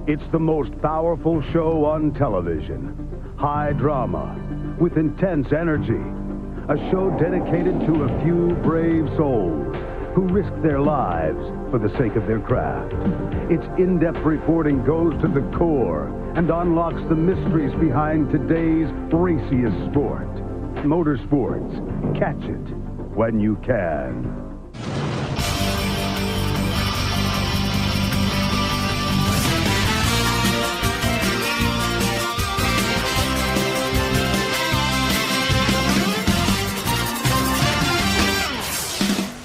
It's the most powerful show on television. High drama with intense energy. A show dedicated to a few brave souls who risk their lives for the sake of their craft. Its in-depth reporting goes to the core and unlocks the mysteries behind today's raciest sport. Motorsports. Catch it when you can.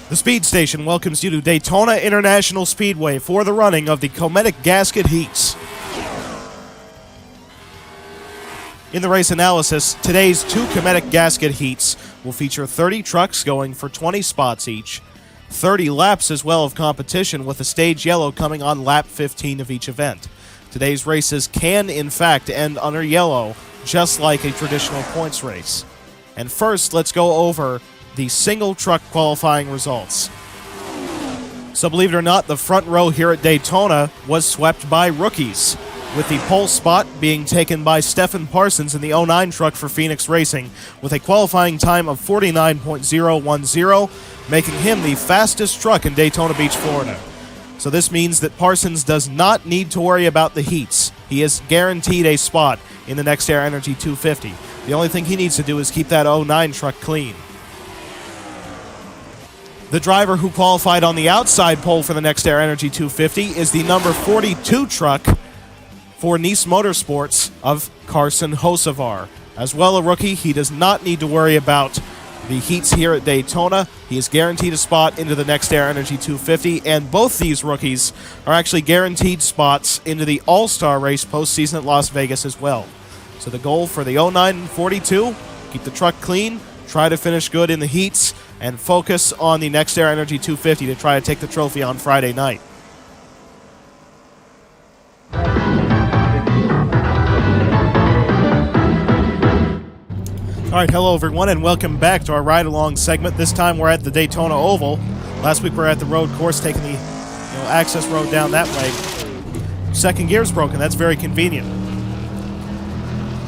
The Speed Station welcomes you to Daytona International Speedway for the running of the Cometic Gasket Heats. In the race analysis, today's two Cometic Gasket Heats will feature 30 trucks going for 20 spots each, 30 laps as well of competition, with a stage yellow coming on lap 15 of each event. Today's races can, in fact, end under yellow, just like a traditional points race. And first, let's go over the single truck qualifying results. So believe it or not, the front row here at Daytona was swept by rookies, with the pole spot being taken by Stephen Parsons in the 09 truck for Phoenix Racing, with a qualifying time of 49.010, making him the fastest truck in Daytona Beach, Florida. So this means that Parsons does not need to worry about the heats. He is guaranteed a spot in the Next Air Energy 250. The only thing he needs to do is keep that 09 truck clean. The driver who qualified on the outside pole for the Next Air Energy 250 is the number 42 truck for Nice Motorsports of Carson Hocevar. As well a rookie, he does not need to worry about the heats here at Daytona. He is guaranteed a spot into the Next Air Energy 250, and both these rookies are actually guaranteed spots into the All-Star race postseason at Las Vegas as well. So the goal for the 09 and 42, keep the truck clean, try to finish good in the heats, and focus on the Next Air Energy 250 to try to take the trophy on Friday night. All right, hello everyone, and welcome back to our ride-along segment. This time we're at the Daytona Oval. Last week we were at the road course, taking the access road down that way. Second gear's broken. That's very convenient.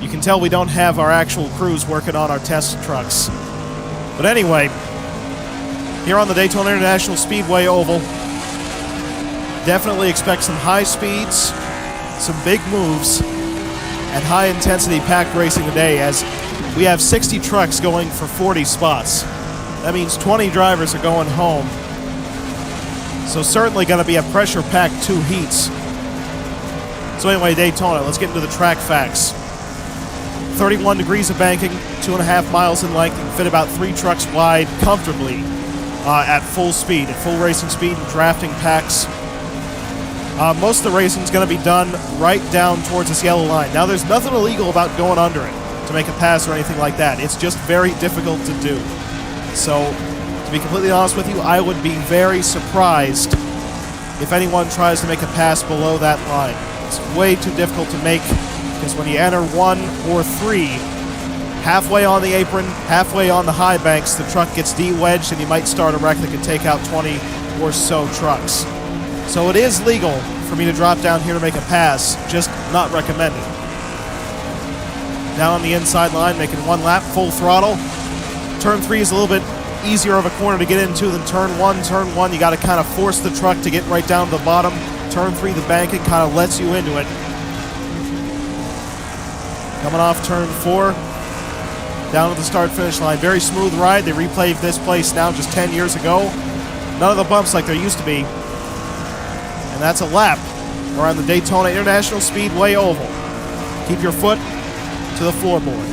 You can tell we don't have our actual crews working on our test trucks. But anyway, here on the Daytona International Speedway Oval, definitely expect some high speeds, some big moves, and high-intensity packed racing today, as we have 60 trucks going for 40 spots. That means 20 drivers are going home. So certainly going to be a pressure-packed two heats. So anyway, Daytona, let's get into the track facts. 31 degrees of banking, 2.5 miles in length, and fit about 3 trucks wide comfortably at full speed, at full racing speed and drafting packs. Most of the racing is going to be done right down towards this yellow line. Now, there's nothing illegal about going under it to make a pass or anything like that. It's just very difficult to do. So, to be completely honest with you, I would be very surprised if anyone tries to make a pass below that line. It's way too difficult to make, because when you enter 1 or 3, halfway on the apron, halfway on the high banks, the truck gets de-wedged and you might start a wreck that could take out 20 or so trucks. So it is legal for me to drop down here to make a pass, just not recommended. Down on the inside line, making 1 lap, full throttle. Turn 3 is a little bit easier of a corner to get into than turn 1. Turn 1, you got to kind of force the truck to get right down to the bottom. Turn 3, the banking kind of lets you into it. Coming off turn 4, down to the start-finish line. Very smooth ride. They replayed this place now just 10 years ago. None of the bumps like there used to be. And that's a lap around the Daytona International Speedway Oval. Keep your foot to the floorboard.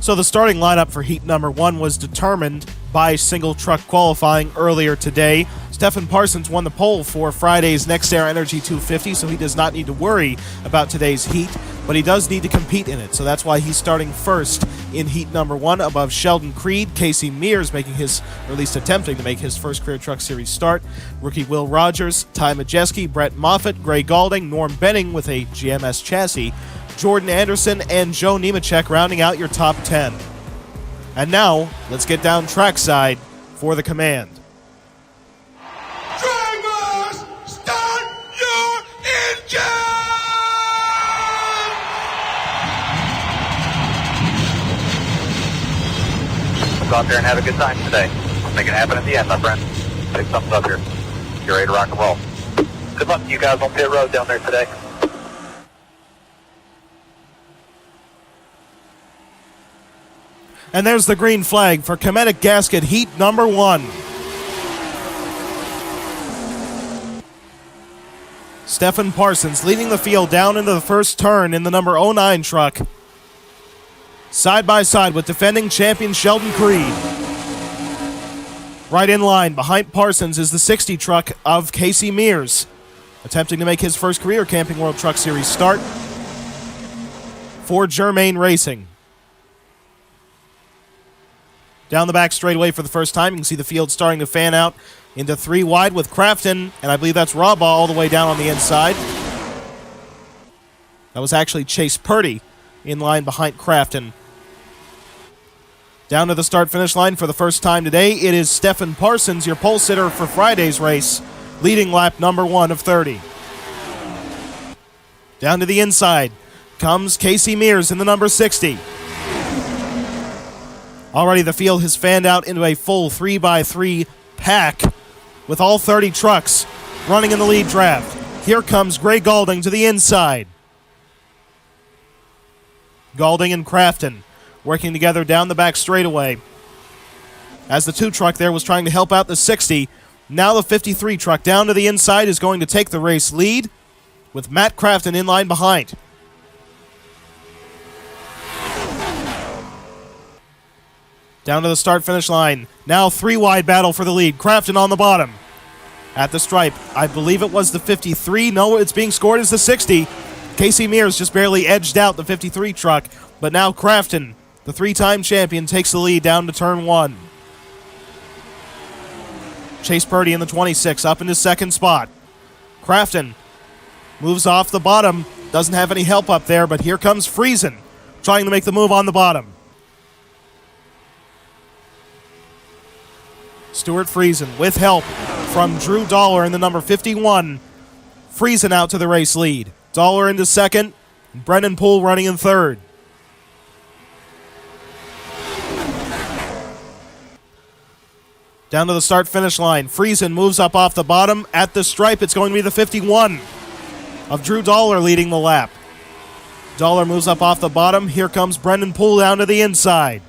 So the starting lineup for heat number 1 was determined by single truck qualifying earlier today. Stephen Parsons won the pole for Friday's Next Air Energy 250, so he does not need to worry about today's heat, but he does need to compete in it, so that's why he's starting first in heat number 1 above Sheldon Creed. Casey Mears making his, or at least attempting to make his first Career Truck Series start. Rookie Will Rogers, Ty Majeski, Brett Moffitt, Gray Galding, Norm Benning with a GMS chassis, Jordan Anderson, and Joe Nemechek rounding out your top 10. And now, let's get down trackside for the command. Drivers, start your go out there and have a good time today. Make it happen at the end, my friend. Big thumbs up here. You're ready to rock and roll. Good luck to you guys on pit road down there today. And there's the green flag for Cometic Gasket Heat number 1. Stephen Parsons leading the field down into the first turn in the number 09 truck. Side by side with defending champion Sheldon Creed. Right in line behind Parsons is the 60 truck of Casey Mears, attempting to make his first career Camping World Truck Series start for Germain Racing. Down the back straightaway for the first time, you can see the field starting to fan out into 3 wide with Crafton, and I believe that's Rabaugh all the way down on the inside. That was actually Chase Purdy in line behind Crafton. Down to the start-finish line for the first time today, it is Stephen Parsons, your pole sitter for Friday's race, leading lap number 1 of 30. Down to the inside comes Casey Mears in the number 60. Already the field has fanned out into a full 3x3 pack with all 30 trucks running in the lead draft. Here comes Gray Galding to the inside. Galding and Crafton working together down the back straightaway. As the 2 truck there was trying to help out the 60, now the 53 truck down to the inside is going to take the race lead with Matt Crafton in line behind. Down to the start-finish line. Now 3 wide battle for the lead. Crafton on the bottom. At the stripe, I believe it was the 53. No, it's being scored as the 60. Casey Mears just barely edged out the 53 truck, but now Crafton, the 3-time champion, takes the lead down to turn 1. Chase Purdy in the 26 up into second spot. Crafton moves off the bottom. Doesn't have any help up there, but here comes Friesen trying to make the move on the bottom. Stuart Friesen with help from Drew Dollar in the number 51. Friesen out to the race lead. Dollar into second. Brendan Poole running in third. Down to the start-finish line. Friesen moves up off the bottom. At the stripe, it's going to be the 51 of Drew Dollar leading the lap. Dollar moves up off the bottom. Here comes Brendan Poole down to the inside.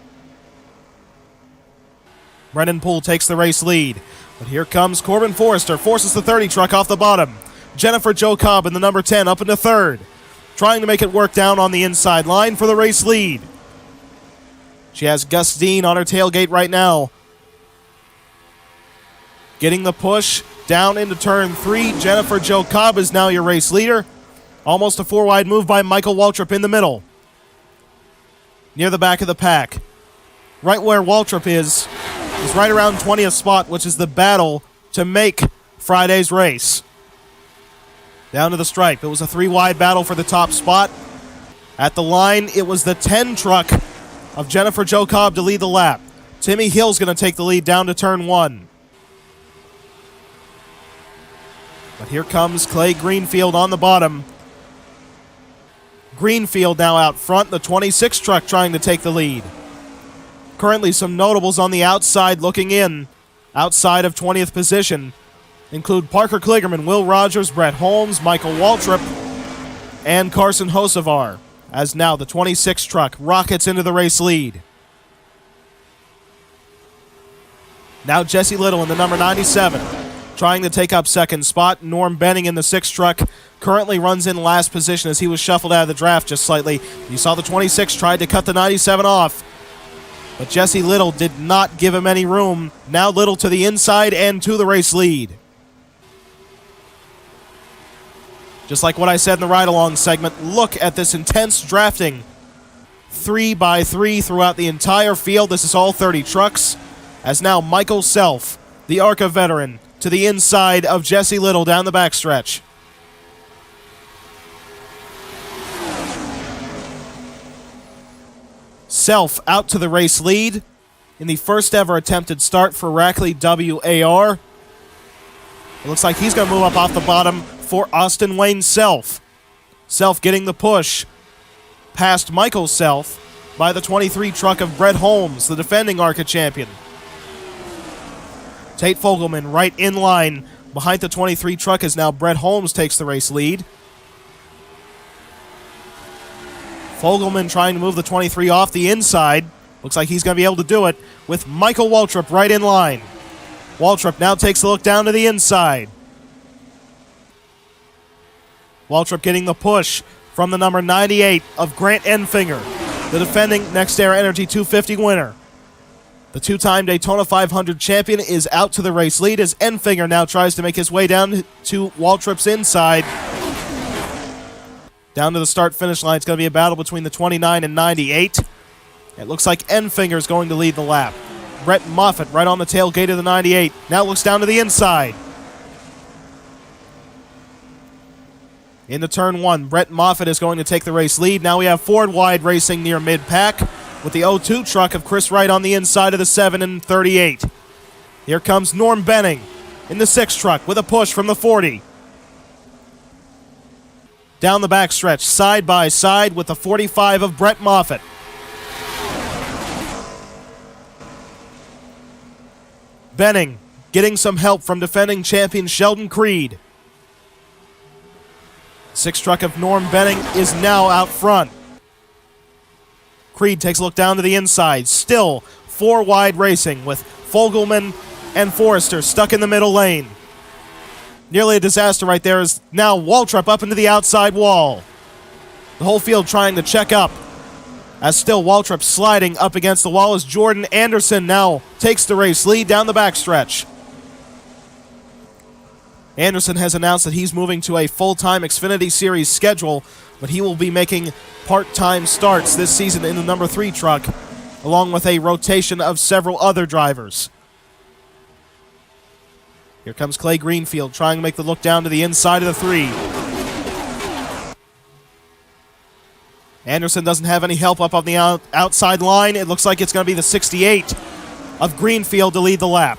Brendan Poole takes the race lead. But here comes Corbin Forrester. Forces the 30 truck off the bottom. Jennifer Jo Cobb in the number 10 up into third. Trying to make it work down on the inside line for the race lead. She has Gus Dean on her tailgate right now. Getting the push down into turn 3. Jennifer Jo Cobb is now your race leader. Almost a 4-wide move by Michael Waltrip in the middle. Near the back of the pack. Right where Waltrip is right around 20th spot, which is the battle to make Friday's race. Down to the stripe. It was a 3-wide battle for the top spot. At the line, it was the 10 truck of Jennifer Jo Cobb to lead the lap. Timmy Hill's going to take the lead down to turn 1. But here comes Clay Greenfield on the bottom. Greenfield now out front, the 26 truck trying to take the lead. Currently some notables on the outside looking in, outside of 20th position, include Parker Kligerman, Will Rogers, Brett Holmes, Michael Waltrip, and Carson Hosevar, as now the 26 truck rockets into the race lead. Now Jesse Little in the number 97, trying to take up second spot. Norm Benning in the 6 truck currently runs in last position as he was shuffled out of the draft just slightly. You saw the 26 tried to cut the 97 off, but Jesse Little did not give him any room. Now Little to the inside and to the race lead. Just like what I said in the ride-along segment, look at this intense drafting. 3x3 throughout the entire field. This is all 30 trucks. As now Michael Self, the ARCA veteran, to the inside of Jesse Little down the backstretch. Self out to the race lead in the first ever attempted start for Rackley WAR. It looks like he's going to move up off the bottom for Austin Wayne Self. Self getting the push past Michael Self. by the 23 truck of Brett Holmes, the defending ARCA champion. Tate Fogelman right in line behind the 23 truck as now Brett Holmes takes the race lead. Fogelman trying to move the 23 off the inside. Looks like he's going to be able to do it with Michael Waltrip right in line. Waltrip now takes a look down to the inside. Waltrip getting the push from the number 98 of Grant Enfinger, the defending NextEra Energy 250 winner. The two-time Daytona 500 champion is out to the race lead as Enfinger now tries to make his way down to Waltrip's inside. Down to the start-finish line, it's going to be a battle between the 29 and 98. It looks like Enfinger is going to lead the lap. Brett Moffitt right on the tailgate of the 98. Now looks down to the inside. Into turn one, Brett Moffitt is going to take the race lead. Now we have Ford wide racing near mid-pack with the 02 truck of Chris Wright on the inside of the 7 and 38. Here comes Norm Benning in the 6 truck with a push from the 40. Down the backstretch, side by side with the 45 of Brett Moffitt. Benning getting some help from defending champion Sheldon Creed. 6 truck of Norm Benning is now out front. Creed takes a look down to the inside. Still 4 wide racing with Fogelman and Forrester stuck in the middle lane. Nearly a disaster right there is now Waltrip up into the outside wall. The whole field trying to check up. As still Waltrip sliding up against the wall as Jordan Anderson now takes the race lead down the backstretch. Anderson has announced that he's moving to a full-time Xfinity Series schedule, but he will be making part-time starts this season in the number 3 truck, along with a rotation of several other drivers. Here comes Clay Greenfield trying to make the look down to the inside of the 3. Anderson doesn't have any help up on the outside line. It looks like it's going to be the 68 of Greenfield to lead the lap.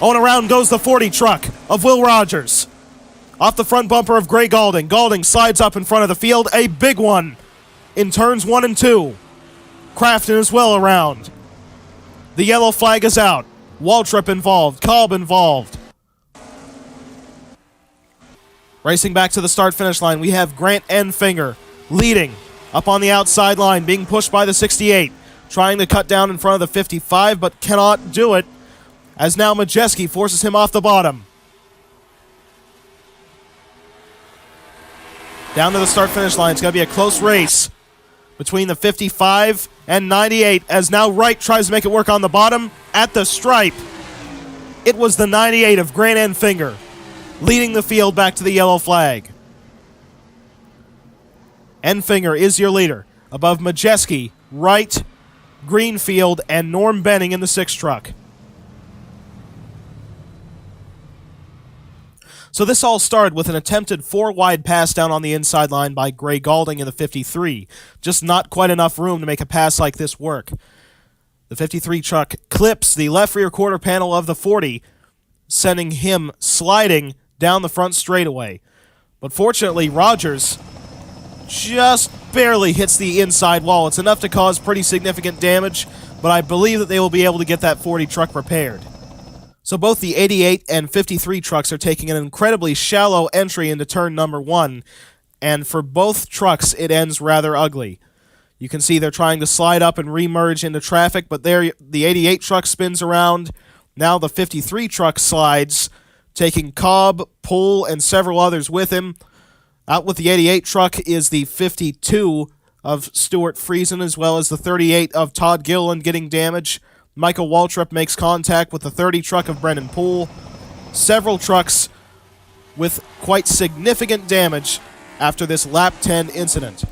Oh, and around goes the 40 truck of Will Rogers. Off the front bumper of Gray Galding. Galding slides up in front of the field. A big one in turns 1 and 2. Crafton as well around. The yellow flag is out. Waltrip involved. Kolb involved. Racing back to the start-finish line, we have Grant Enfinger leading up on the outside line, being pushed by the 68. Trying to cut down in front of the 55, but cannot do it, as now Majeski forces him off the bottom. Down to the start-finish line. It's going to be a close race between the 55 and 98, as now Wright tries to make it work on the bottom at the stripe. It was the 98 of Grant Enfinger leading the field back to the yellow flag. Enfinger is your leader, above Majeski, Wright, Greenfield, and Norm Benning in the 6 truck. So this all started with an attempted 4-wide pass down on the inside line by Gray Galding in the 53. Just not quite enough room to make a pass like this work. The 53 truck clips the left rear quarter panel of the 40, sending him sliding down the front straightaway. But fortunately, Rogers just barely hits the inside wall. It's enough to cause pretty significant damage, but I believe that they will be able to get that 40 truck repaired. So both the 88 and 53 trucks are taking an incredibly shallow entry into turn number 1, and for both trucks it ends rather ugly. You can see they're trying to slide up and remerge into traffic, but there the 88 truck spins around. Now the 53 truck slides, taking Cobb, Poole, and several others with him. Out with the 88 truck is the 52 of Stuart Friesen, as well as the 38 of Todd Gilliland getting damage. Michael Waltrip makes contact with the 30 truck of Brendan Poole. Several trucks with quite significant damage after this lap 10 incident.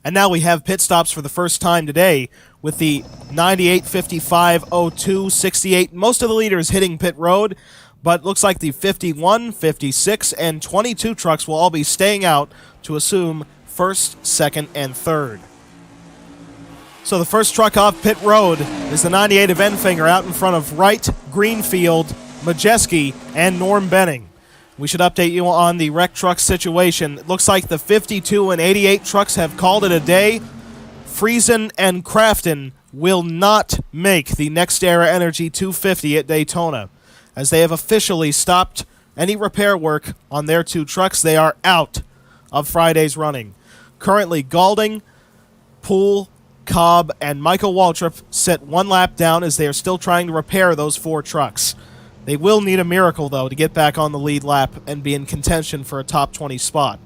And now we have pit stops for the first time today with the 98, 55, 02, 68. Most of the leaders hitting pit road, but looks like the 51, 56, and 22 trucks will all be staying out to assume first, second, and third. So the first truck off pit road is the 98 of Enfinger out in front of Wright, Greenfield, Majeski, and Norm Benning. We should update you on the wreck truck situation. It looks like the 52 and 88 trucks have called it a day. Friesen and Crafton will not make the Next Era Energy 250 at Daytona, as they have officially stopped any repair work on their 2 trucks. They are out of Friday's running. Currently, Gaulding, Poole, Cobb, and Michael Waltrip sit 1 lap down as they are still trying to repair those 4 trucks. They will need a miracle, though, to get back on the lead lap and be in contention for a top 20 spot.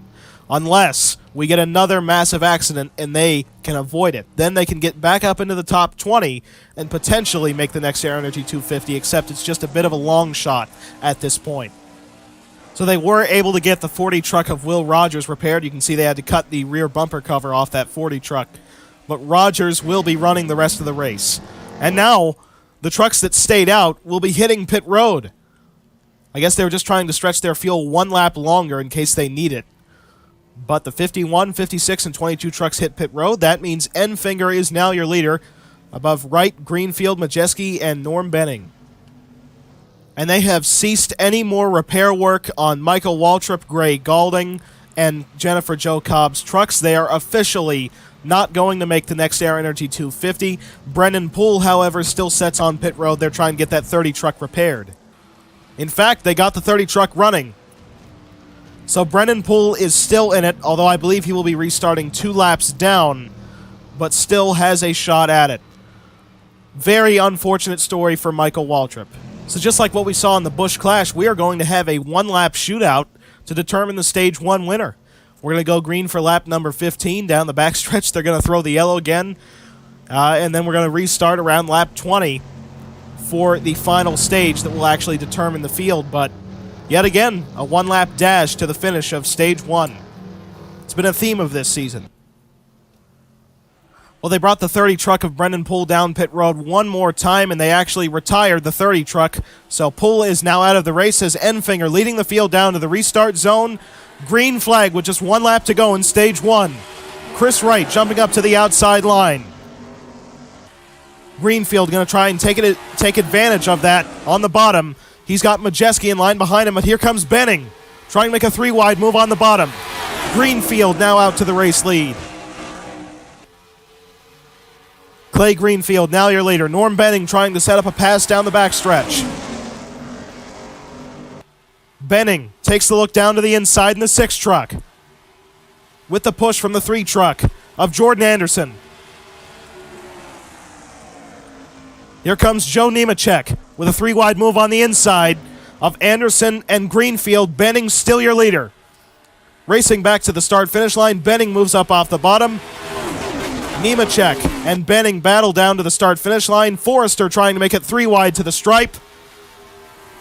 Unless we get another massive accident and they can avoid it. Then they can get back up into the top 20 and potentially make the Next Era Energy 250, except it's just a bit of a long shot at this point. So they were able to get the 40 truck of Will Rogers repaired. You can see they had to cut the rear bumper cover off that 40 truck. But Rogers will be running the rest of the race. And now, the trucks that stayed out will be hitting pit road. I guess they were just trying to stretch their fuel 1 lap longer in case they need it. But the 51, 56, and 22 trucks hit pit road. That means Enfinger is now your leader, above Wright, Greenfield, Majeski, and Norm Benning. And they have ceased any more repair work on Michael Waltrip, Gray Gaulding, and Jennifer Jo Cobb's trucks. They are officially not going to make the Next Era Energy 250. Brendan Poole, however, still sets on pit road. They're trying to get that 30 truck repaired. In fact, they got the 30 truck running. So Brendan Poole is still in it, although I believe he will be restarting 2 laps down, but still has a shot at it. Very unfortunate story for Michael Waltrip. So just like what we saw in the Busch Clash, we are going to have a 1-lap shootout to determine the Stage 1 winner. We're going to go green for lap number 15 down the backstretch. They're going to throw the yellow again, and then we're going to restart around lap 20 for the final stage that will actually determine the field. But yet again, a 1-lap dash to the finish of Stage 1. It's been a theme of this season. Well, they brought the 30 truck of Brendan Poole down pit road one more time, and they actually retired the 30 truck. So Poole is now out of the race as Enfinger leading the field down to the restart zone. Green flag with just 1 lap to go in Stage 1. Chris Wright jumping up to the outside line. Greenfield going to try and take advantage of that on the bottom. He's got Majeski in line behind him, but here comes Benning, trying to make a 3-wide move on the bottom. Greenfield now out to the race lead. Clay Greenfield, now your leader. Norm Benning trying to set up a pass down the backstretch. Benning takes the look down to the inside in the 6 truck. With the push from the 3 truck of Jordan Anderson. Here comes Joe Nemechek with a 3-wide move on the inside of Anderson and Greenfield. Benning still your leader. Racing back to the start-finish line, Benning moves up off the bottom. Nemechek and Benning battle down to the start-finish line. Forrester trying to make it 3-wide to the stripe.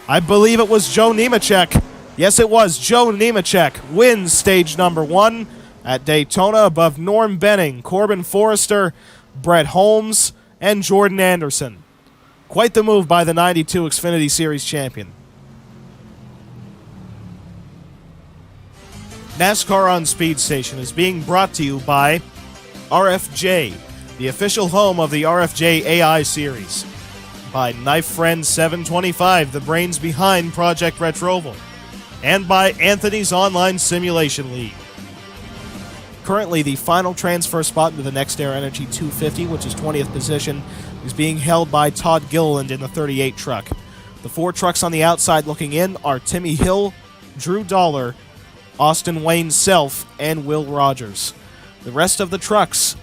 I believe it was Joe Nemechek. Yes, it was. Joe Nemechek wins stage number 1 at Daytona above Norm Benning, Corbin Forrester, Brett Holmes, and Jordan Anderson. Quite the move by the 92 Xfinity Series champion. NASCAR on Speed Station is being brought to you by RFJ, the official home of the RFJ AI series. By Knife Friend 725, the brains behind Project Retroval. And by Anthony's Online Simulation League. Currently, the final transfer spot into the Next Era Energy 250, which is 20th position, is being held by Todd Gilliland in the 38 truck. The 4 trucks on the outside looking in are Timmy Hill, Drew Dollar, Austin Wayne Self, and Will Rogers. The rest of the trucks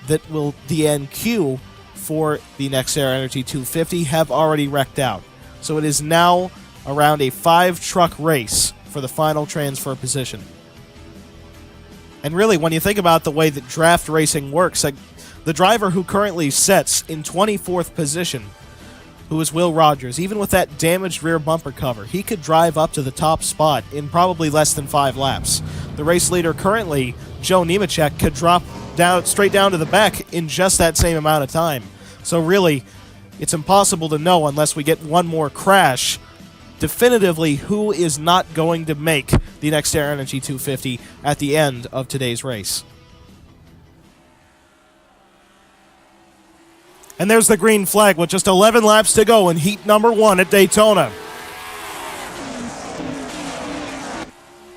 that will DNQ for the Next Era Energy 250 have already wrecked out. So it is now around a 5-truck race for the final transfer position. And really, when you think about the way that draft racing works, like the driver who currently sits in 24th position, who is Will Rogers, even with that damaged rear bumper cover, he could drive up to the top spot in probably less than 5 laps. The race leader currently, Joe Nemechek, could drop down straight down to the back in just that same amount of time. So really, it's impossible to know unless we get one more crash definitively who is not going to make the Next Era Energy 250 at the end of today's race. And there's the green flag with just 11 laps to go in heat number 1 at Daytona.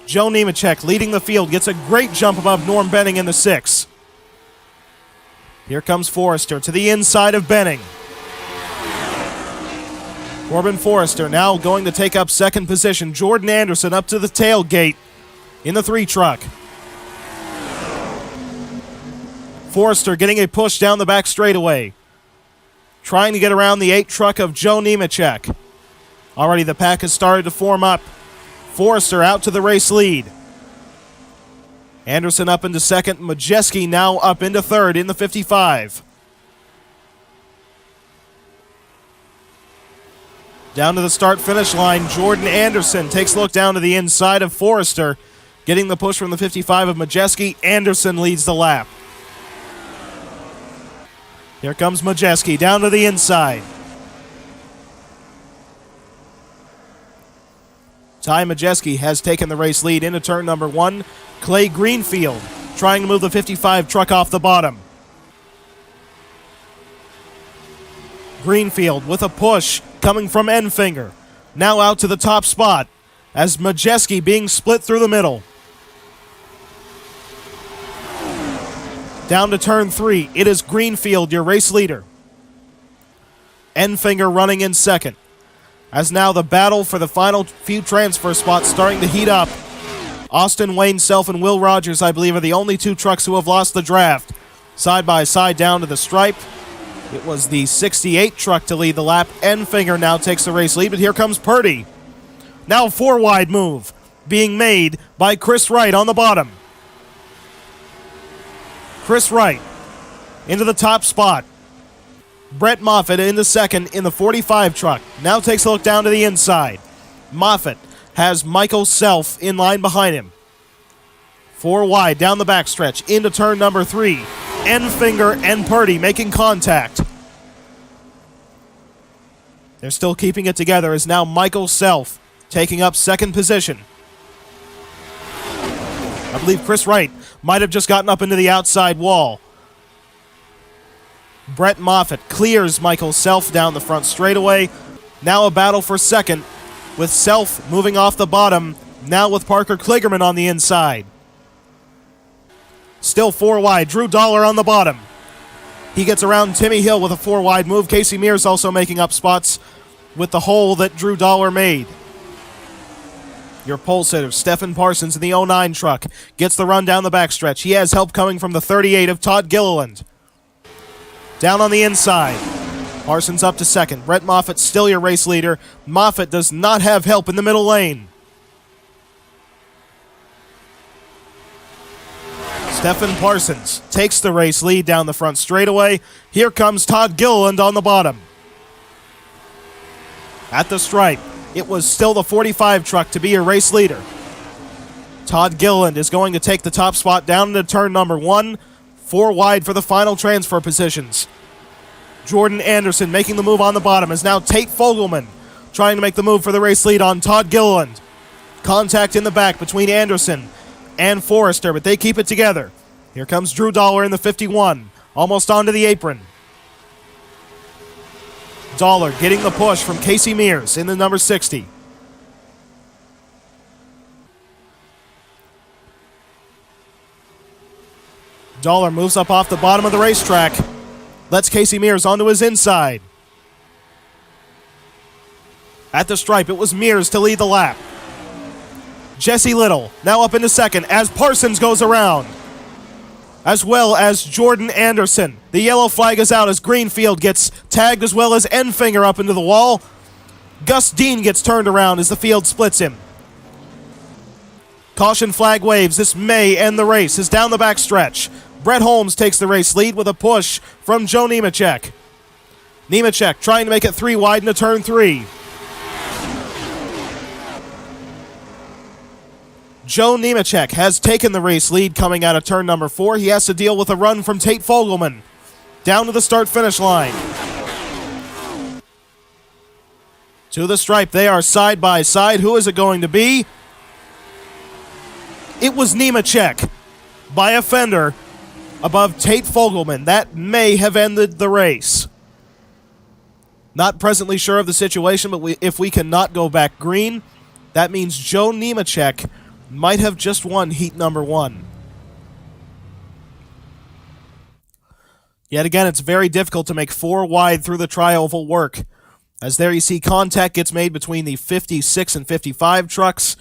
Joe Nemechek leading the field, gets a great jump above Norm Benning in the 6. Here comes Forrester to the inside of Benning. Corbin Forrester now going to take up second position. Jordan Anderson up to the tailgate in the 3 truck. Forrester getting a push down the back straightaway, trying to get around the 8 truck of Joe Nemechek. Already the pack has started to form up. Forrester out to the race lead. Anderson up into second. Majeski now up into third in the 55. Down to the start-finish line, Jordan Anderson takes a look down to the inside of Forrester. Getting the push from the 55 of Majeski. Anderson leads the lap. Here comes Majeski down to the inside. Ty Majeski has taken the race lead into turn number 1. Clay Greenfield trying to move the 55 truck off the bottom. Greenfield with a push coming from Enfinger. Now out to the top spot as Majeski being split through the middle. Down to turn 3. It is Greenfield, your race leader. Enfinger running in second. As now the battle for the final few transfer spots starting to heat up. Austin Wayne Self and Will Rogers, I believe, are the only 2 trucks who have lost the draft. Side by side down to the stripe. It was the 68 truck to lead the lap. Enfinger now takes the race lead, but here comes Purdy. Now 4 wide move being made by Chris Wright on the bottom. Chris Wright into the top spot. Brett Moffitt into second in the 45 truck. Now takes a look down to the inside. Moffitt has Michael Self in line behind him. 4 wide down the backstretch into turn number 3. Enfinger and Purdy making contact. They're still keeping it together as now Michael Self taking up second position. I believe Chris Wright might have just gotten up into the outside wall. Brett Moffitt clears Michael Self down the front straightaway. Now a battle for second with Self moving off the bottom. Now with Parker Kligerman on the inside. Still 4 wide. Drew Dollar on the bottom. He gets around Timmy Hill with a 4 wide move. Casey Mears also making up spots with the hole that Drew Dollar made. Your pole sitter, Stephen Parsons in the 09 truck, gets the run down the backstretch. He has help coming from the 38 of Todd Gilliland. Down on the inside. Parsons up to second. Brett Moffitt still your race leader. Moffitt does not have help in the middle lane. Stephen Parsons takes the race lead down the front straightaway. Here comes Todd Gilliland on the bottom. At the stripe, it was still the 45 truck to be your race leader. Todd Gilliland is going to take the top spot down into turn number 1. 4 wide for the final transfer positions. Jordan Anderson making the move on the bottom is now Tate Fogelman trying to make the move for the race lead on Todd Gilliland. Contact in the back between Anderson and Forrester, but they keep it together. Here comes Drew Dollar in the 51, almost onto the apron. Dollar getting the push from Casey Mears in the number 60. Dollar moves up off the bottom of the racetrack. Lets Casey Mears onto his inside. At the stripe, it was Mears to lead the lap. Jesse Little now up into second as Parsons goes around, as well as Jordan Anderson. The yellow flag is out as Greenfield gets tagged, as well as Enfinger up into the wall. Gus Dean gets turned around as the field splits him. Caution flag waves. This may end the race as down the backstretch. Brett Holmes takes the race lead with a push from Joe Nemechek. Nemechek trying to make it 3 wide into turn 3. Joe Nemechek has taken the race lead coming out of turn number 4. He has to deal with a run from Tate Fogelman. Down to the start-finish line. To the stripe, they are side by side. Who is it going to be? It was Nemechek by a fender above Tate Fogelman. That may have ended the race. Not presently sure of the situation, but if we cannot go back green, that means Joe Nemechek might have just won heat number 1. Yet again, it's very difficult to make 4 wide through the tri-oval work. As there you see contact gets made between the 56 and 55 trucks.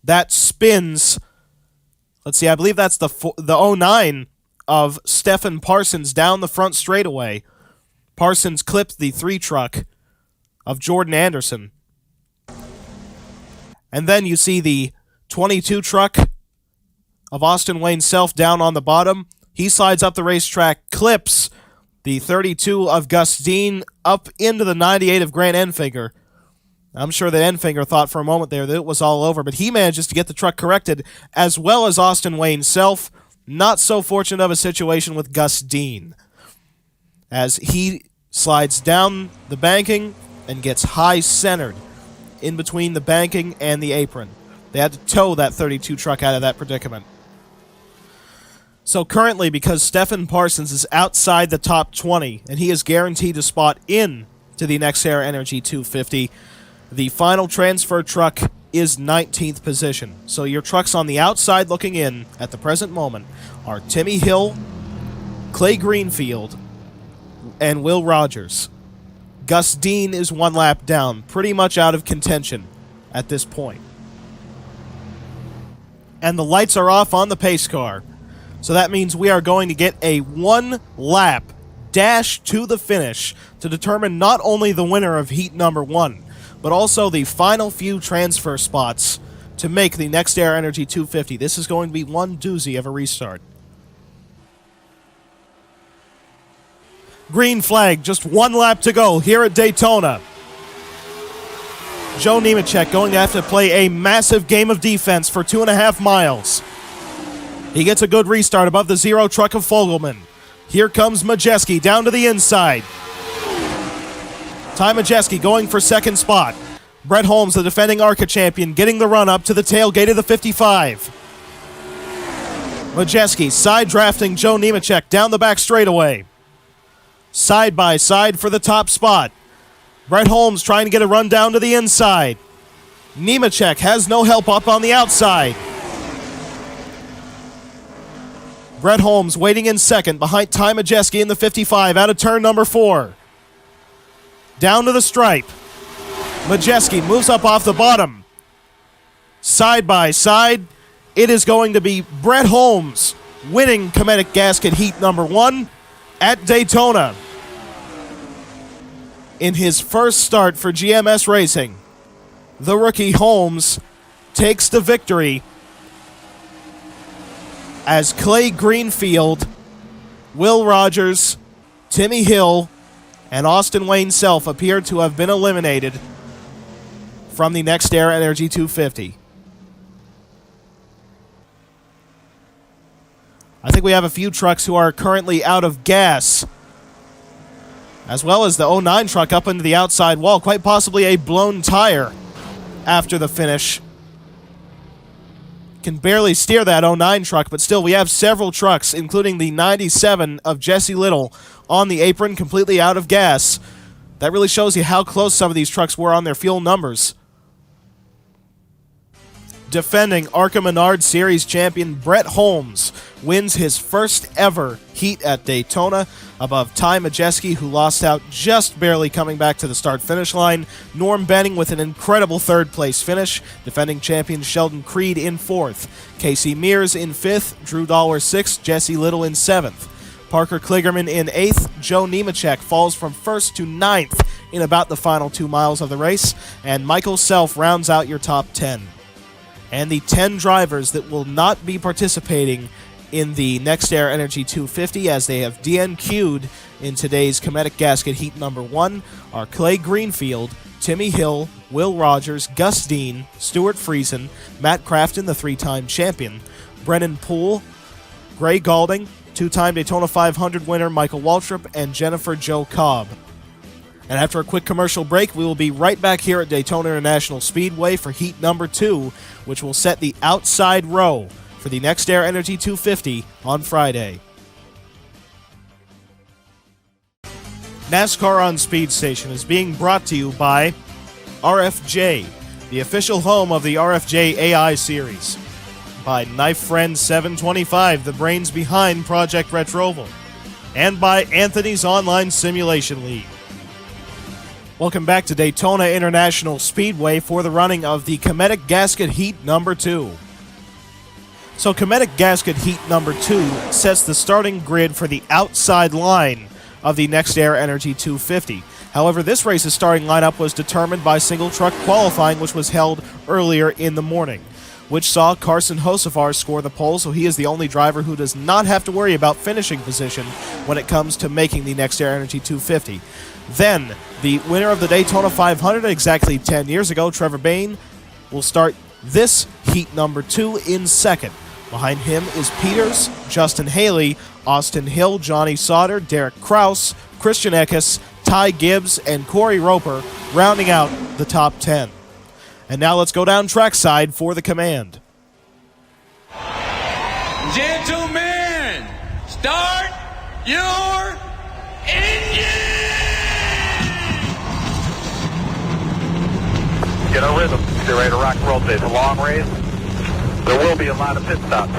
That spins. Let's see, I believe that's the 09 of Stephen Parsons down the front straightaway. Parsons clipped the 3 truck of Jordan Anderson. And then you see the 22 truck of Austin Wayne Self down on the bottom. He slides up the racetrack, clips the 32 of Gus Dean up into the 98 of Grant Enfinger. I'm sure that Enfinger thought for a moment there that it was all over, but he manages to get the truck corrected, as well as Austin Wayne Self. Not so fortunate of a situation with Gus Dean, as he slides down the banking and gets high-centered in between the banking and the apron. They had to tow that 32 truck out of that predicament. So currently, because Stephen Parsons is outside the top 20, and he is guaranteed a spot in to the NextEra Energy 250, the final transfer truck is 19th position. So your trucks on the outside looking in at the present moment are Timmy Hill, Clay Greenfield, and Will Rogers. Gus Dean is 1 lap down, pretty much out of contention at this point. And the lights are off on the pace car. So that means we are going to get a 1-lap dash to the finish to determine not only the winner of heat number 1, but also the final few transfer spots to make the NextEra Energy 250. This is going to be one doozy of a restart. Green flag, just 1 lap to go here at Daytona. Joe Nemechek going to have to play a massive game of defense for 2.5 miles. He gets a good restart above the 0 truck of Fogelman. Here comes Majeski down to the inside. Ty Majeski going for 2nd spot. Brett Holmes, the defending ARCA champion, getting the run up to the tailgate of the 55. Majeski side drafting Joe Nemechek down the back straightaway. Side by side for the top spot. Brett Holmes trying to get a run down to the inside. Nemechek has no help up on the outside. Brett Holmes waiting in 2nd behind Ty Majeski in the 55 out of turn number 4. Down to the stripe. Majeski moves up off the bottom. Side by side, it is going to be Brett Holmes winning Cometic Gasket heat number 1 at Daytona. In his first start for GMS Racing, the rookie Holmes takes the victory as Clay Greenfield, Will Rogers, Timmy Hill, and Austin Wayne Self appear to have been eliminated from the NextEra Energy 250. I think we have a few trucks who are currently out of gas, as well as the 09 truck up into the outside wall, quite possibly a blown tire after the finish. Can barely steer that 09 truck, but still we have several trucks, including the 97 of Jesse Little on the apron, completely out of gas. That really shows you how close some of these trucks were on their fuel numbers. Defending ARCA Menard Series champion Brett Holmes wins his first ever heat at Daytona above Ty Majeski, who lost out just barely coming back to the start-finish line. Norm Benning with an incredible 3rd place finish. Defending champion Sheldon Creed in 4th. Casey Mears in 5th. Drew Dollar 6th. Jesse Little in 7th. Parker Kligerman in 8th. Joe Nemechek falls from 1st to 9th in about the final 2 miles of the race. And Michael Self rounds out your top 10. And the 10 drivers that will not be participating in the NextEra Energy 250 as they have DNQ'd in today's Cometic Gasket heat number 1 are Clay Greenfield, Timmy Hill, Will Rogers, Gus Dean, Stuart Friesen, Matt Crafton, the 3-time champion, Brennan Poole, Gray Galding, 2-time Daytona 500 winner Michael Waltrip, and Jennifer Jo Cobb. And after a quick commercial break, we will be right back here at Daytona International Speedway for heat number 2, which will set the outside row for the NextEra Energy 250 on Friday. NASCAR on Speed Station is being brought to you by RFJ, the official home of the RFJ AI series. By Knife Friend 725, the brains behind Project Retroval. and by Anthony's Online Simulation League. Welcome back to Daytona International Speedway for the running of the Cometic Gasket Heat number 2. So Cometic Gasket Heat number 2 sets the starting grid for the outside line of the NextAir Energy 250. However, this race's starting lineup was determined by single truck qualifying, which was held earlier in the morning, which saw Carson Hocevar score the pole, so he is the only driver who does not have to worry about finishing position when it comes to making the NextAir Energy 250. Then, the winner of the Daytona 500 exactly 10 years ago, Trevor Bayne, will start this heat number 2 in second. Behind him is Peters, Justin Haley, Austin Hill, Johnny Sauter, Derek Kraus, Christian Eckes, Ty Gibbs, and Corey Roper, rounding out the top 10. And now let's go down trackside for the command. Gentlemen, start your engine! Get a rhythm. Get ready to rock and roll today. It's a long race. There will be a lot of pit stops.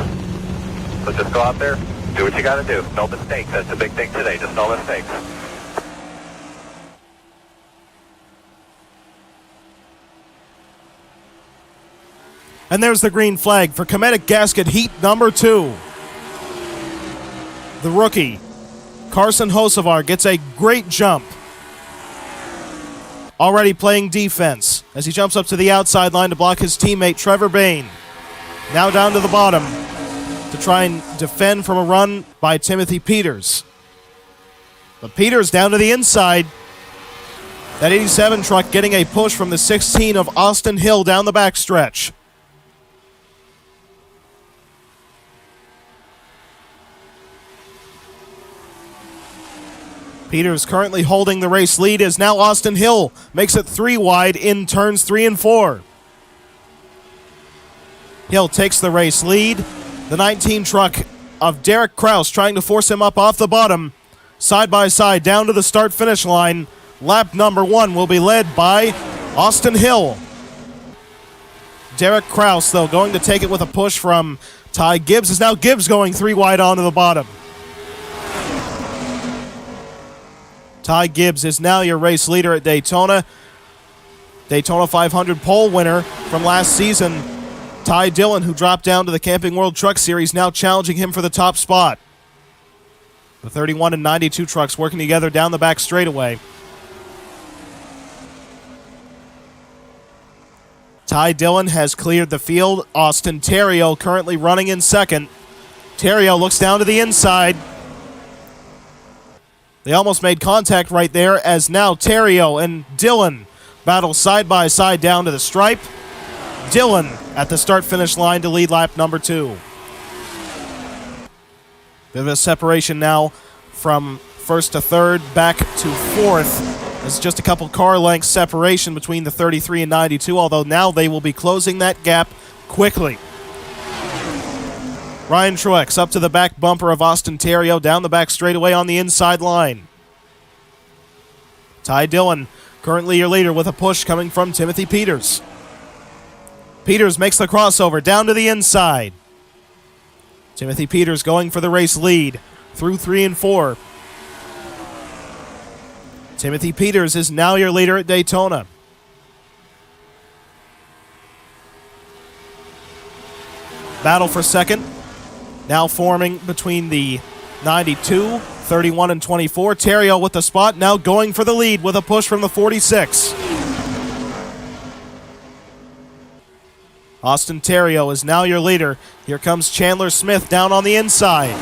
So just go out there, do what you got to do. No mistakes. That's the big thing today. Just no mistakes. And there's the green flag for Cometic Gasket Heat number 2. The rookie, Carson Hocevar, gets a great jump. Already playing defense as he jumps up to the outside line to block his teammate Trevor Bayne. Now down to the bottom to try and defend from a run by Timothy Peters. But Peters down to the inside. That 87 truck getting a push from the 16 of Austin Hill down the backstretch. Peters currently holding the race lead as now Austin Hill makes it 3 wide in turns 3 and 4. Hill takes the race lead. The 19 truck of Derek Kraus trying to force him up off the bottom. Side by side down to the start-finish line. Lap number 1 will be led by Austin Hill. Derek Kraus, though, going to take it with a push from Ty Gibbs. Is now Gibbs going 3 wide onto the bottom. Ty Gibbs is now your race leader at Daytona. Daytona 500 pole winner from last season, Ty Dillon, who dropped down to the Camping World Truck Series, now challenging him for the top spot. The 31 and 92 trucks working together down the back straightaway. Ty Dillon has cleared the field. Austin Theriault currently running in second. Theriault looks down to the inside. They almost made contact right there as now Theriault and Dillon battle side by side down to the stripe. Dillon at the start-finish line to lead lap number 2. Bit of a separation now from first to third, back to fourth. There's just a couple car lengths separation between the 33 and 92, although now they will be closing that gap quickly. Ryan Truex up to the back bumper of Austin Theriault, down the back straightaway on the inside line. Ty Dillon, currently your leader, with a push coming from Timothy Peters. Peters makes the crossover down to the inside. Timothy Peters going for the race lead through 3 and 4. Timothy Peters is now your leader at Daytona. Battle for second. Now forming between the 92, 31, and 24. Theriault with the spot, now going for the lead with a push from the 46. Austin Theriault is now your leader. Here comes Chandler Smith down on the inside.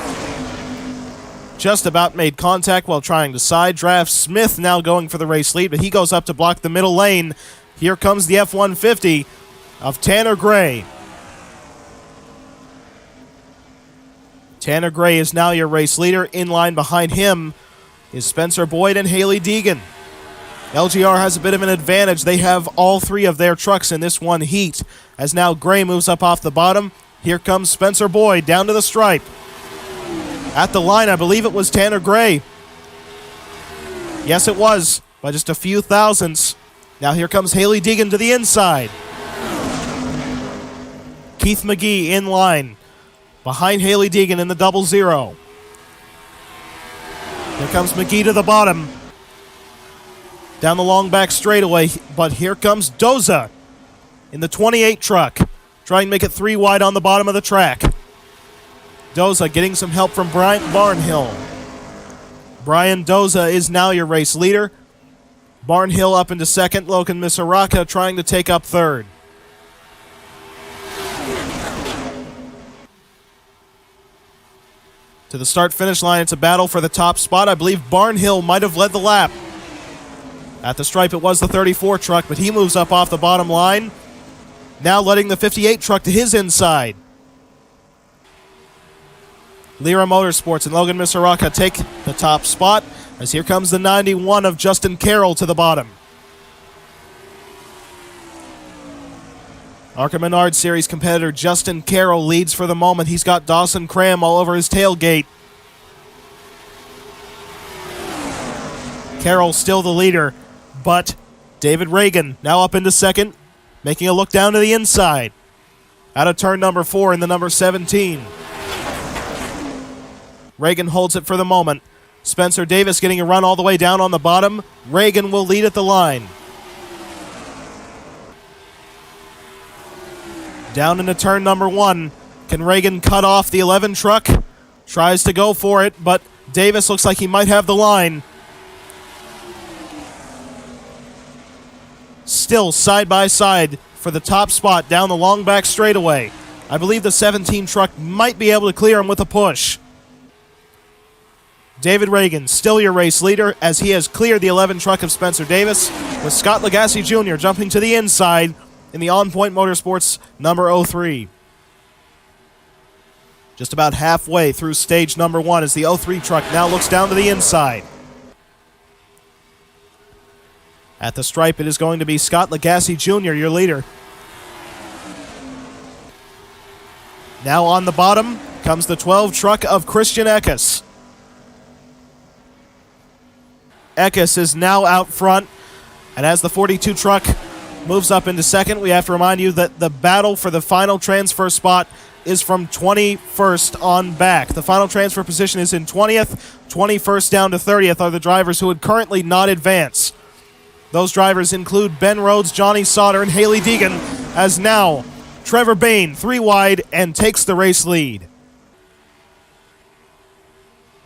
Just about made contact while trying to side draft. Smith now going for the race lead, but he goes up to block the middle lane. Here comes the F-150 of Tanner Gray. Tanner Gray is now your race leader. In line behind him is Spencer Boyd and Haley Deegan. LGR has a bit of an advantage. They have all 3 of their trucks in this one heat. As now Gray moves up off the bottom. Here comes Spencer Boyd down to the stripe. At the line, I believe it was Tanner Gray. Yes, it was, by just a few thousandths. Now here comes Haley Deegan to the inside. Keith McGee in line behind Haley Deegan in the 00. Here comes McGee to the bottom. Down the long back straightaway, but here comes Doza in the 28 truck. Trying to make it 3 wide on the bottom of the track. Doza getting some help from Bryant Barnhill. Brian Doza is now your race leader. Barnhill up into second. Logan Misaraka trying to take up third. To the start-finish line, it's a battle for the top spot. I believe Barnhill might have led the lap. At the stripe, it was the 34 truck, but he moves up off the bottom line. Now letting the 58 truck to his inside. Lyra Motorsports and Logan Misaraka take the top spot, as here comes the 91 of Justin Carroll to the bottom. Arca Menard Series competitor Justin Carroll leads for the moment. He's got Dawson Cram all over his tailgate. Carroll still the leader, but David Reagan now up into second, making a look down to the inside. Out of turn number 4 in the number 17. Reagan holds it for the moment. Spencer Davis getting a run all the way down on the bottom. Reagan will lead at the line. Down into turn number 1. Can Reagan cut off the 11 truck? Tries to go for it, but Davis looks like he might have the line. Still side by side for the top spot down the long back straightaway. I believe the 17 truck might be able to clear him with a push. David Reagan, still your race leader, as he has cleared the 11 truck of Spencer Davis, with Scott Lagasse Jr. jumping to the inside in the On Point Motorsports number 03. Just about halfway through stage number 1 as the 03 truck now looks down to the inside. At the stripe, it is going to be Scott Lagasse Jr., your leader. Now on the bottom comes the 12 truck of Christian Eckes. Eckes is now out front, and as the 42 truck moves up into second, we have to remind you that the battle for the final transfer spot is from 21st on back. The final transfer position is in 20th. 21st down to 30th are the drivers who would currently not advance. Those drivers include Ben Rhodes, Johnny Sauter, and Haley Deegan, as now Trevor Bain, 3 wide, and takes the race lead.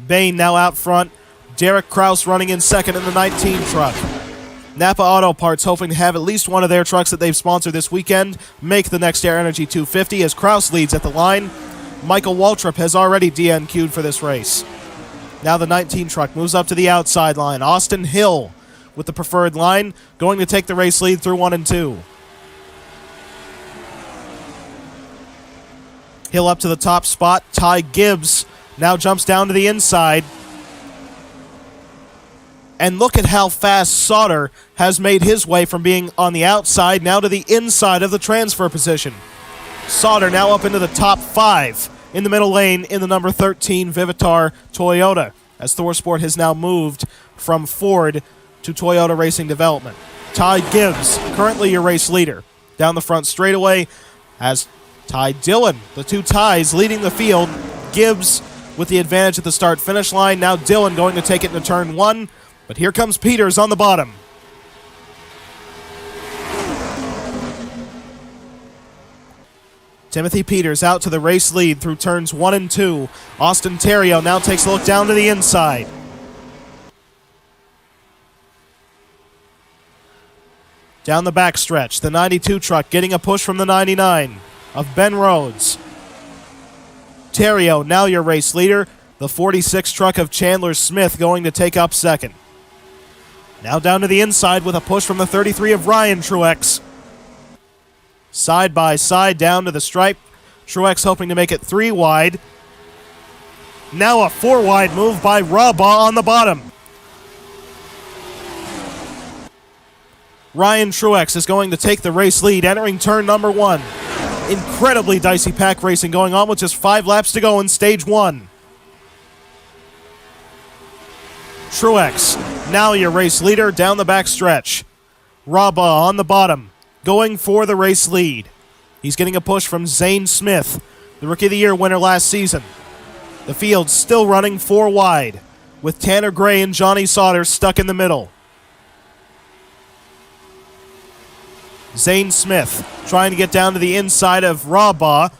Bain now out front. Derek Kraus running in second in the 19 truck. Napa Auto Parts hoping to have at least one of their trucks that they've sponsored this weekend make the Next Air Energy 250 as Kraus leads at the line. Michael Waltrip has already DNQ'd for this race. Now the 19 truck moves up to the outside line. Austin Hill with the preferred line, going to take the race lead through 1 and 2. Hill up to the top spot. Ty Gibbs now jumps down to the inside. And look at how fast Sauter has made his way from being on the outside now to the inside of the transfer position. Sauter now up into the top 5 in the middle lane in the number 13 Vivitar Toyota, as ThorSport has now moved from Ford to Toyota Racing Development. Ty Gibbs, currently your race leader. Down the front straightaway as Ty Dillon, the 2 Tys leading the field. Gibbs with the advantage at the start-finish line. Now Dillon going to take it into turn 1. But here comes Peters on the bottom. Timothy Peters out to the race lead through turns 1 and 2. Austin Terrio now takes a look down to the inside. Down the backstretch, the 92 truck getting a push from the 99 of Ben Rhodes. Terrio now your race leader. The 46 truck of Chandler Smith going to take up second. Now down to the inside with a push from the 33 of Ryan Truex. Side by side down to the stripe. Truex hoping to make it 3 wide. Now a 4 wide move by Rob on the bottom. Ryan Truex is going to take the race lead entering turn number 1. Incredibly dicey pack racing going on with just 5 laps to go in stage 1. Truex, now your race leader down the back stretch. Rabah on the bottom, going for the race lead. He's getting a push from Zane Smith, the Rookie of the Year winner last season. The field still running 4 wide. with Tanner Gray and Johnny Sauter stuck in the middle. Zane Smith trying to get down to the inside of Rabaugh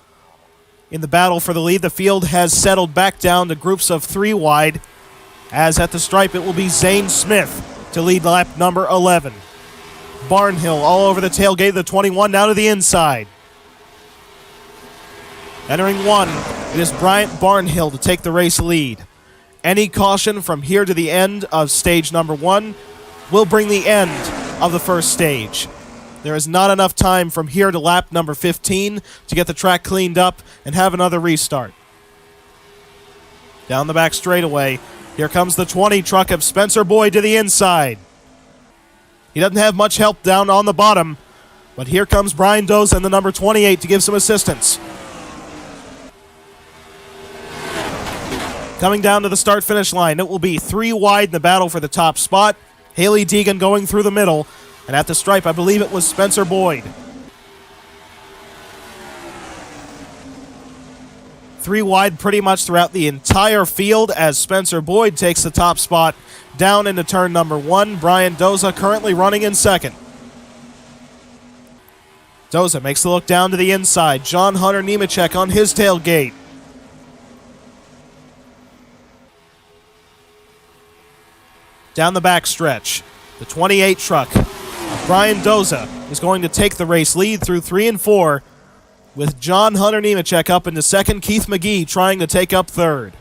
in the battle for the lead. The field has settled back down to groups of 3 wide, as at the stripe it will be Zane Smith to lead lap number 11. Barnhill all over the tailgate of the 21 down to the inside. Entering 1, it is Bryant Barnhill to take the race lead. Any caution from here to the end of stage number 1 will bring the end of the first stage. There is not enough time from here to lap number 15 to get the track cleaned up and have another restart. Down the back straightaway, here comes the 20 truck of Spencer Boyd to the inside. He doesn't have much help down on the bottom, but here comes Brian Doza in the number 28 to give some assistance. Coming down to the start-finish line, it will be 3 wide in the battle for the top spot. Haley Deegan going through the middle, and at the stripe, I believe it was Spencer Boyd. 3 wide pretty much throughout the entire field as Spencer Boyd takes the top spot down into turn number 1. Brian Doza currently running in second. Doza makes the look down to the inside. John Hunter Nemechek on his tailgate. Down the back stretch, the 28 truck of Brian Doza is going to take the race lead through 3 and 4, with John Hunter Nemechek up into second, Keith McGee trying to take up third.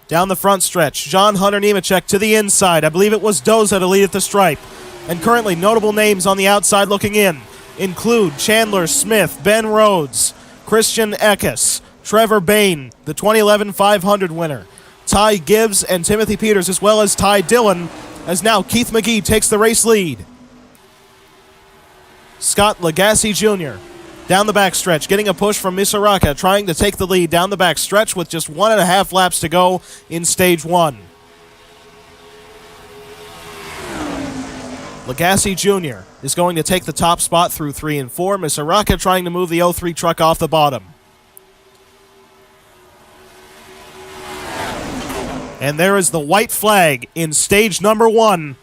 Down the front stretch, John Hunter Nemechek to the inside. I believe it was Doza to lead at the stripe. And currently notable names on the outside looking in include Chandler Smith, Ben Rhodes, Christian Eckes, Trevor Bain, the 2011 500 winner, Ty Gibbs and Timothy Peters, as well as Ty Dillon, as now Keith McGee takes the race lead. Scott Lagasse Jr. down the backstretch, getting a push from Misaraka, trying to take the lead down the backstretch with just 1.5 laps to go in stage 1. Lagasse Jr. is going to take the top spot through 3 and 4. Misaraka trying to move the 03 truck off the bottom. And there is the white flag in stage number 1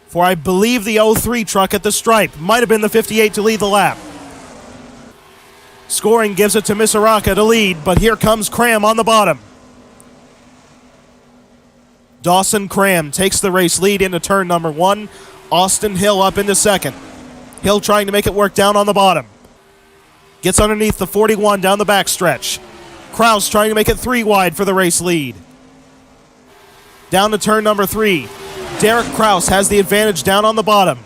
for, I believe, the 03 truck at the stripe. Might have been the 58 to lead the lap. Scoring gives it to Misaraka to lead, but here comes Cram on the bottom. Dawson Cram takes the race lead into turn number 1. Austin Hill up into second. Hill trying to make it work down on the bottom. Gets underneath the 41 down the backstretch. Kraus trying to make it 3 wide for the race lead. Down to turn number 3. Derek Kraus has the advantage down on the bottom.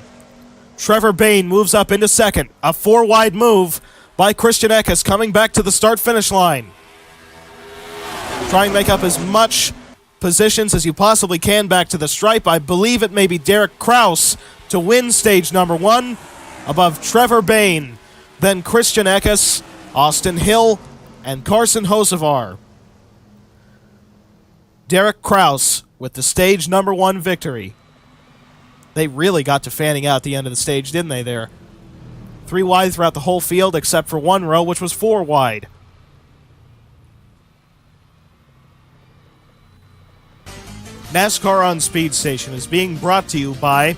Trevor Bain moves up into second. A 4 wide move by Christian Eckes coming back to the start-finish line. Trying to make up as much positions as you possibly can back to the stripe. I believe it may be Derek Kraus to win stage number 1 above Trevor Bain. Then Christian Eckes, Austin Hill, and Carson Hosevar. Derek Kraus with the stage number 1 victory. They really got to fanning out at the end of the stage, didn't they there? 3 wide throughout the whole field except for 1 row, which was 4 wide. NASCAR on Speed Station is being brought to you by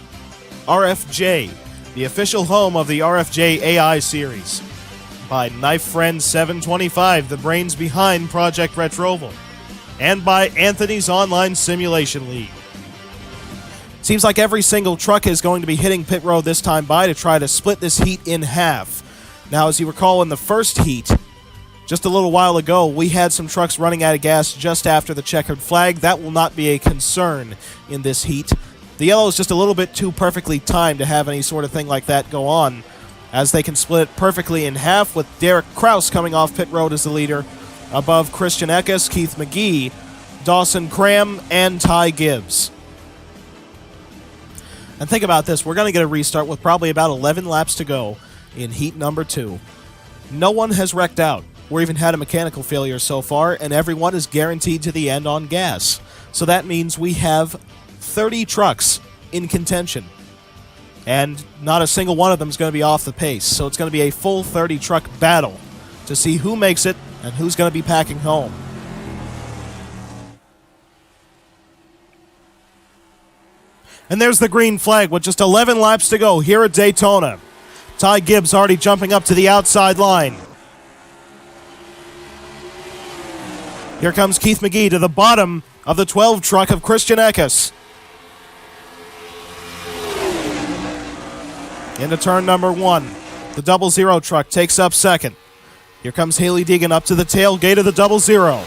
RFJ, the official home of the RFJ AI series. By Knife Friend 725, the brains behind Project Retroval. And by Anthony's Online Simulation League. Seems like every single truck is going to be hitting pit road this time by to try to split this heat in half. Now, as you recall, in the first heat, just a little while ago, we had some trucks running out of gas just after the checkered flag. That will not be a concern in this heat. The yellow is just a little bit too perfectly timed to have any sort of thing like that go on, as they can split it perfectly in half, with Derek Kraus coming off pit road as the leader, above Christian Eckes, Keith McGee, Dawson Cram, and Ty Gibbs. And think about this, we're going to get a restart with probably about 11 laps to go in heat number 2. No one has wrecked out or even had a mechanical failure so far, and everyone is guaranteed to the end on gas. So that means we have 30 trucks in contention, and not a single one of them is going to be off the pace. So it's going to be a full 30 truck battle to see who makes it And who's going to be packing home? And there's the green flag with just 11 laps to go here at Daytona. Ty Gibbs already jumping up to the outside line. Here comes Keith McGee to the bottom of the 12 truck of Christian Eckes. Into turn number 1. The 00 truck takes up second. Here comes Haley Deegan up to the tailgate of the 00.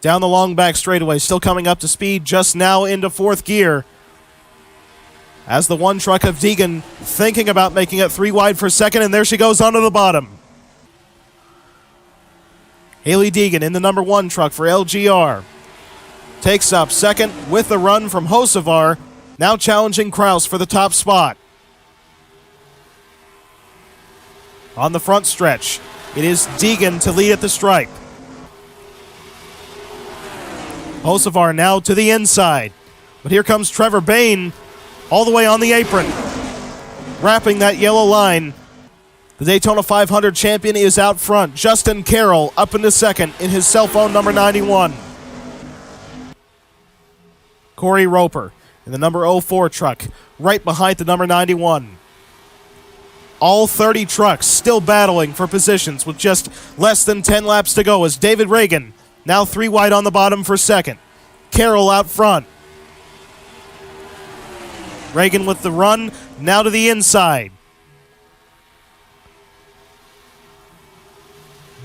Down the long back straightaway, still coming up to speed just now into fourth gear. As the 1 truck of Deegan thinking about making it 3 wide for second, and there she goes onto the bottom. Haley Deegan in the number 1 truck for LGR. Takes up second with the run from Hocevar, now challenging Kraus for the top spot. On the front stretch, it is Deegan to lead at the stripe. Hocevar now to the inside. But here comes Trevor Bain all the way on the apron. Wrapping that yellow line. The Daytona 500 champion is out front. Justin Carroll up into second in his cell phone number 91. Corey Roper in the number 04 truck, right behind the number 91. All 30 trucks still battling for positions with just less than 10 laps to go as David Reagan now 3 wide on the bottom for second. Carroll out front. Reagan with the run, now to the inside.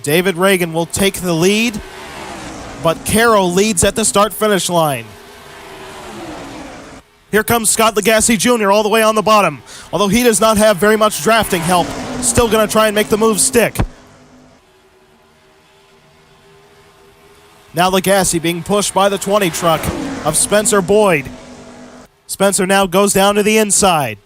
David Reagan will take the lead, but Carroll leads at the start-finish line. Here comes Scott Lagasse Jr. all the way on the bottom. Although he does not have very much drafting help, still going to try and make the move stick. Now Lagasse being pushed by the 20 truck of Spencer Boyd. Spencer now goes down to the inside.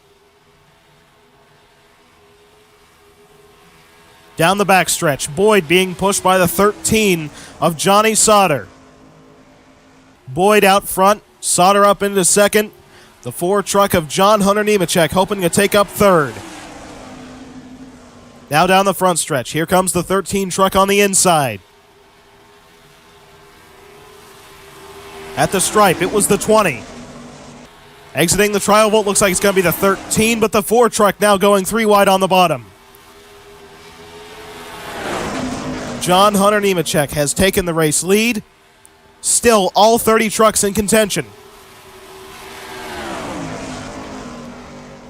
Down the backstretch, Boyd being pushed by the 13 of Johnny Sauter. Boyd out front, Sauter up into second. The 4 truck of John Hunter Nemechek hoping to take up third. Now down the front stretch, here comes the 13 truck on the inside. At the stripe, it was the 20. Exiting the trial vault, looks like it's going to be the 13, but the 4 truck now going 3 wide on the bottom. John Hunter Nemechek has taken the race lead. Still all 30 trucks in contention.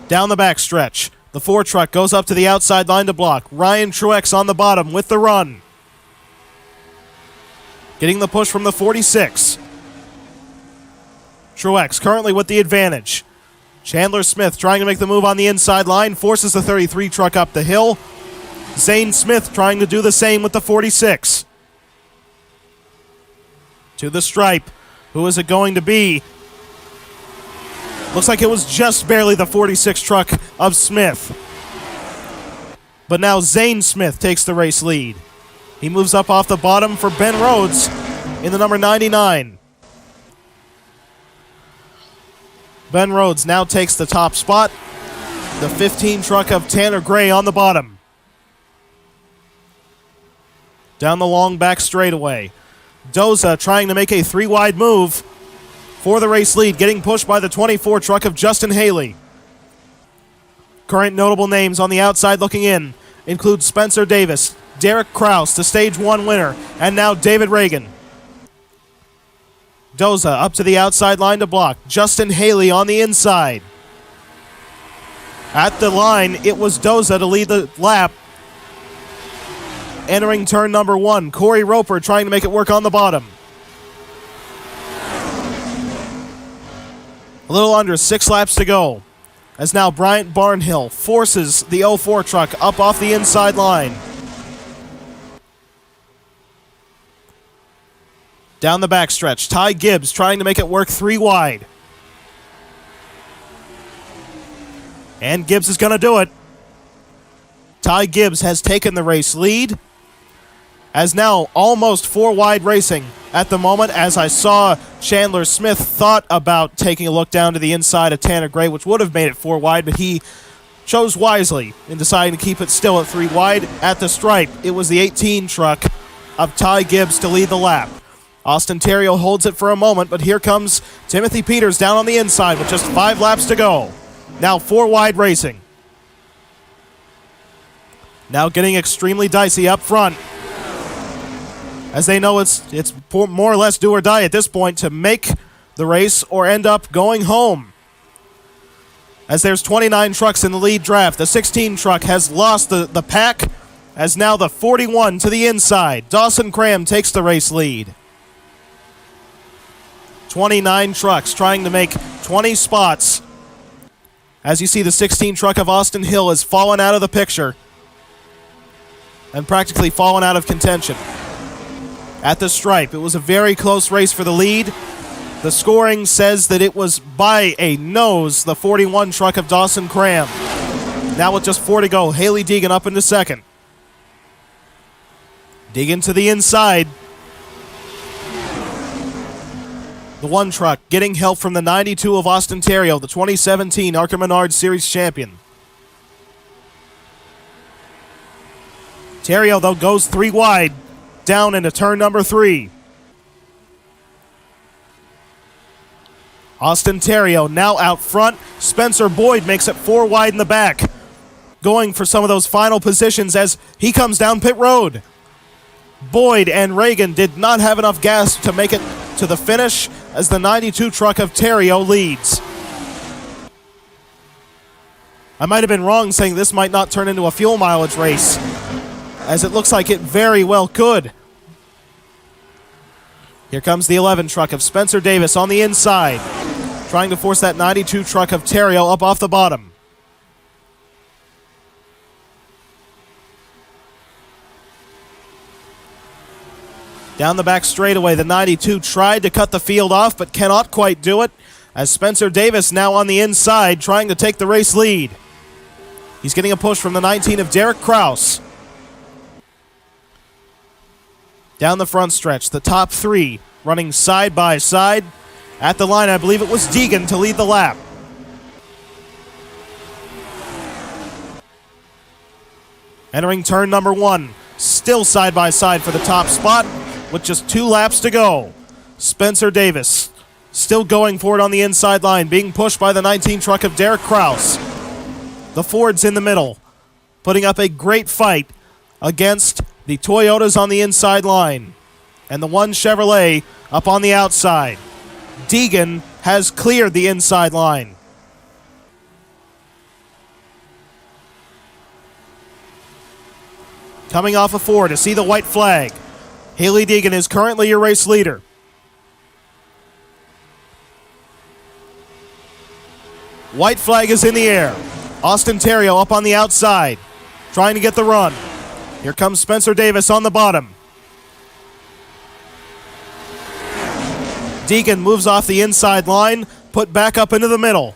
Down the backstretch, the 4 truck goes up to the outside line to block. Ryan Truex on the bottom with the run. Getting the push from the 46. Truex currently with the advantage. Chandler Smith trying to make the move on the inside line, forces the 33 truck up the hill. Zane Smith trying to do the same with the 46. To the stripe. Who is it going to be? Looks like it was just barely the 46 truck of Smith. But now Zane Smith takes the race lead. He moves up off the bottom for Ben Rhodes in the number 99. Ben Rhodes now takes the top spot. The 15 truck of Tanner Gray on the bottom. Down the long back straightaway. Doza trying to make a 3 wide move for the race lead, getting pushed by the 24 truck of Justin Haley. Current notable names on the outside looking in include Spencer Davis, Derek Kraus, the Stage 1 winner, and now David Reagan. Doza up to the outside line to block. Justin Haley on the inside. At the line, it was Doza to lead the lap. Entering turn number 1, Corey Roper trying to make it work on the bottom. A little under 6 laps to go. As now Bryant Barnhill forces the 04 truck up off the inside line. Down the backstretch, Ty Gibbs trying to make it work 3 wide. And Gibbs is going to do it. Ty Gibbs has taken the race lead. As now almost 4 wide racing at the moment, as I saw Chandler Smith thought about taking a look down to the inside of Tanner Gray, which would have made it 4 wide, but he chose wisely in deciding to keep it still at 3 wide. At the stripe, it was the 18 truck of Ty Gibbs to lead the lap. Austin Terrio holds it for a moment, but here comes Timothy Peters down on the inside with just 5 laps to go. Now 4 wide racing. Now getting extremely dicey up front, as they know it's more or less do or die at this point to make the race or end up going home. As there's 29 trucks in the lead draft, the 16 truck has lost the pack, as now the 41 to the inside. Dawson Cram takes the race lead. 29 trucks trying to make 20 spots. As you see, the 16 truck of Austin Hill has fallen out of the picture and practically fallen out of contention. At the stripe, it was a very close race for the lead. The scoring says that it was by a nose, the 41 truck of Dawson Cram. Now with just 4 to go, Haley Deegan up into second. Deegan to the inside. The 1 truck getting help from the 92 of Austin Terrio, the 2017 Arca Menard Series champion. Terrio, though, goes 3 wide, down into turn number 3. Austin Terrio now out front. Spencer Boyd makes it 4 wide in the back, going for some of those final positions as he comes down pit road. Boyd and Reagan did not have enough gas to make it to the finish as the 92 truck of Terrio leads. I might have been wrong saying this might not turn into a fuel mileage race, as it looks like it very well could. Here comes the 11 truck of Spencer Davis on the inside, trying to force that 92 truck of Terrio up off the bottom. Down the back straightaway, the 92 tried to cut the field off, but cannot quite do it, as Spencer Davis now on the inside trying to take the race lead. He's getting a push from the 19 of Derek Kraus. Down the front stretch, the top 3 running side by side. At the line, I believe it was Deegan to lead the lap. Entering turn number 1, still side by side for the top spot with just 2 laps to go. Spencer Davis still going for it on the inside line, being pushed by the 19 truck of Derek Kraus. The Fords in the middle, putting up a great fight against the Toyotas on the inside line, and the 1 Chevrolet up on the outside. Deegan has cleared the inside line. Coming off of 4 to see the white flag. Haley Deegan is currently your race leader. White flag is in the air. Austin Terrio up on the outside, trying to get the run. Here comes Spencer Davis on the bottom. Deegan moves off the inside line, put back up into the middle.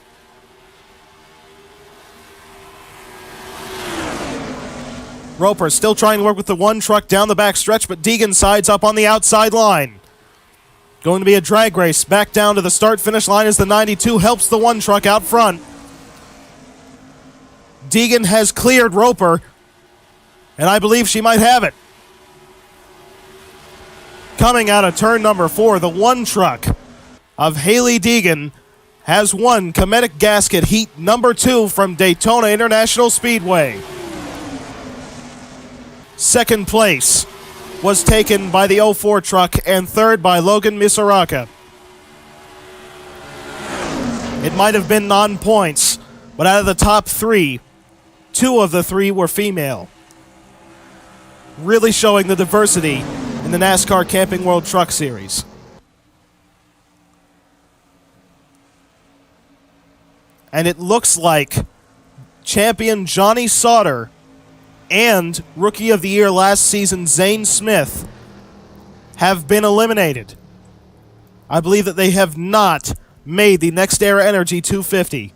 Roper still trying to work with the 1 truck down the back stretch, but Deegan sides up on the outside line. Going to be a drag race back down to the start-finish line as the 92 helps the 1 truck out front. Deegan has cleared Roper, and I believe she might have it. Coming out of turn number 4, the 1 truck of Haley Deegan has won Cometic Gasket Heat number 2 from Daytona International Speedway. Second place was taken by the 04 truck and third by Logan Misaraka. It might have been non-points, but out of the top 3, 2 of the 3 were female. Really showing the diversity in the NASCAR Camping World Truck Series. And it looks like champion Johnny Sauter and Rookie of the Year last season Zane Smith have been eliminated. I believe that they have not made the Next Era Energy 250.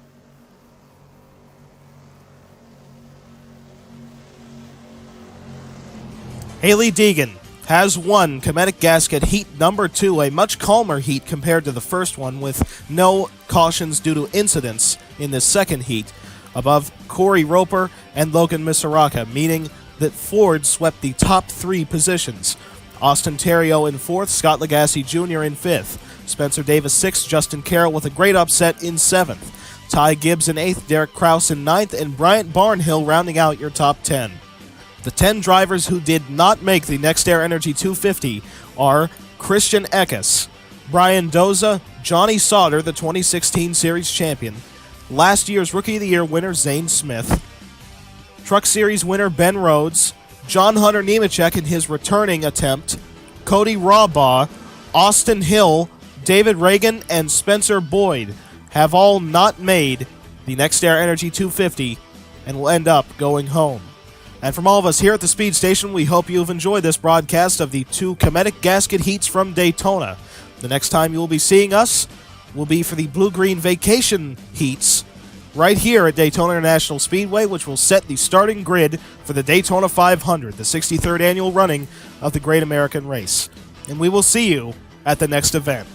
Haley Deegan has won Cometic Gasket Heat number 2, a much calmer heat compared to the first one with no cautions due to incidents in the second heat. above Corey Roper and Logan Misaraka, meaning that Ford swept the top 3 positions. Austin Terrio in 4th, Scott Lagasse Jr. in 5th, Spencer Davis 6th, Justin Carroll with a great upset in 7th, Ty Gibbs in 8th, Derek Kraus in 9th, and Bryant Barnhill rounding out your top 10. The 10 drivers who did not make the Next Air Energy 250 are Christian Eckes, Brian Doza, Johnny Sauter, the 2016 Series champion, last year's Rookie of the Year winner Zane Smith, Truck Series winner Ben Rhodes, John Hunter Nemechek in his returning attempt, Cody Rawbaugh, Austin Hill, David Reagan, and Spencer Boyd have all not made the Next Air Energy 250 and will end up going home. And from all of us here at the Speed Station, we hope you've enjoyed this broadcast of the 2 Cometic Gasket heats from Daytona. The next time you will be seeing us will be for the Blue-Green Vacation heats right here at Daytona International Speedway, which will set the starting grid for the Daytona 500, the 63rd annual running of the Great American Race. And we will see you at the next event.